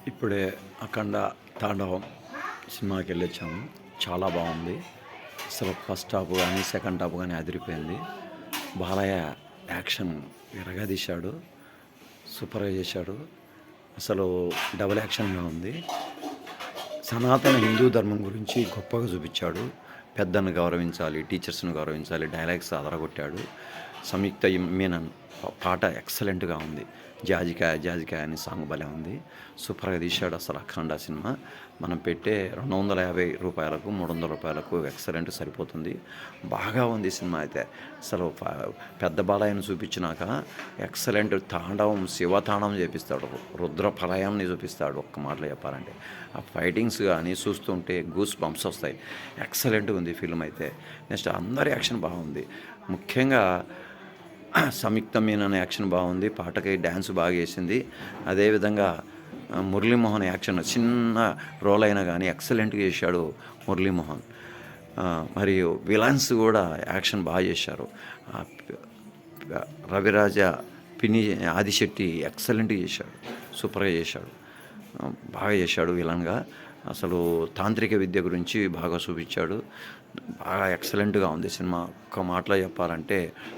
ఇప్పుడే 'అఖండ తాండవం' సినిమాకెళ్ళొచ్చాము. చాలా బాగుంది. అసలు ఫస్ట్ హాఫ్ గానీ, సెకండ్ హాఫ్ గానీ అదిరిపోయింది. బాలయ్య యాక్షన్ ఇరగదీశాడు. సూపర్‌గా చేశాడు. అసలు డబుల్ యాక్షన్‌గా ఉంది. సనాతన హిందూ ధర్మం గురించి గొప్పగా చూపిచ్చాడు. పెద్దలను గౌరవించాలి, టీచర్స్‌ని గౌరవించాలి, డైలాగ్స్ అదరగొట్టాడు. సంయుక్త మీనన్ పాట ఎక్సలెంట్‌గా ఉంది. 'జాజికాయ జాజికాయ' అనే సాంగ్ భలే ఉంది. సూపర్‌గా తీశాడు అసలు 'అఖండ' సినిమా. మనం పెట్టే రూ. 250, రూ. 300 ఎక్సలెంట్ సరిపోతుంది. బాగా ఉంది సినిమా అయితే. అసలు పెద్ద బాలయ్యను చూపించినాక ఎక్సలెంట్ తాండవం, శివ తాండవం చేపిస్తాడు. రుద్ర ప్రళయాన్ని చూపిస్తాడు ఒక్క మాటలో చెప్పాలంటే. ఆ ఫైటింగ్స్ కానీ చూస్తుంటే గూస్ బంప్స్ వస్తాయి. ఎక్సలెంట్‌గా ఉంది ఫిల్మ్ అయితే. నెక్స్ట్ అందరి యాక్షన్ బాగుంది. ముఖ్యంగా సంయుక్త మీనన్ యాక్షన్ బాగుంది. పాటకి డ్యాన్స్ బాగా చేసింది. అదేవిధంగా మురళీమోహన్ యాక్షన్ చిన్న రోల్ అయినా కానీ ఎక్సలెంట్‌గా చేశాడు మురళీమోహన్. మరియు విలన్స్ కూడా యాక్షన్ బాగా చేశారు. రవిరాజ, పిన్ని ఆదిశెట్టి ఎక్సలెంట్‌గా చేశాడు. సూపర్‌గా చేశాడు. బాగా చేశాడు విలన్‌గా. అసలు తాంత్రిక విద్య గురించి బాగా చూపించాడు. బాగా ఎక్సలెంట్‌గా ఉంది సినిమా. ఒక్క మాటలో చెప్పాలంటే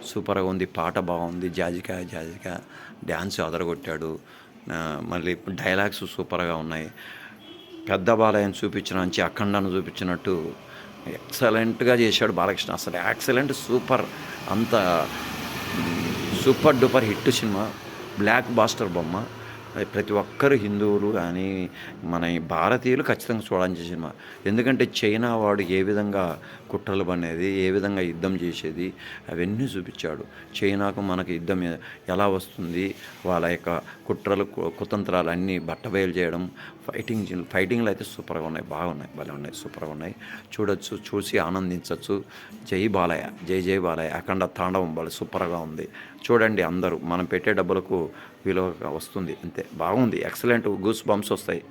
సూపర్‌గా ఉంది. పాట బాగుంది. 'జాజికాయ జాజికాయ' డ్యాన్స్ అదరగొట్టాడు. మళ్ళీ డైలాగ్స్ సూపర్‌గా ఉన్నాయి. పెద్ద బాలయ్యని చూపించినంచి అఖండాను చూపించినట్టు ఎక్సలెంట్‌గా చేశాడు బాలకృష్ణ. అసలు ఎక్సలెంట్ సూపర్. అంత సూపర్ డూపర్ హిట్ సినిమా. బ్లాక్ బాస్టర్ బొమ్మ. అది ప్రతి ఒక్కరు హిందువులు కానీ మన ఈ భారతీయులు ఖచ్చితంగా చూడాల్సిన సినిమా. ఎందుకంటే చైనా వాడు ఏ విధంగా కుట్రలు పనేది, ఏ విధంగా యుద్ధం చేసేది అవన్నీ చూపించాడు. చైనాకు మనకు యుద్ధం ఎలా వస్తుంది, వాళ్ళ యొక్క కుట్రలు కుతంత్రాలు అన్నీ బట్టబయలు చేయడం, ఫైటింగ్లు అయితే సూపర్గా ఉన్నాయి. బాగున్నాయి, భలే ఉన్నాయి, సూపర్గా ఉన్నాయి. చూడొచ్చు, చూసి ఆనందించవచ్చు. జై బాలయ్య, జై జై బాలయ్య. అఖండ తాండవం భలే సూపర్గా ఉంది. చూడండి అందరూ. మనం పెట్టే డబ్బులకు విలువ వస్తుంది అంతే. బాగుంది, ఎక్సలెంట్. గూస్ బంప్స్ వస్తాయి.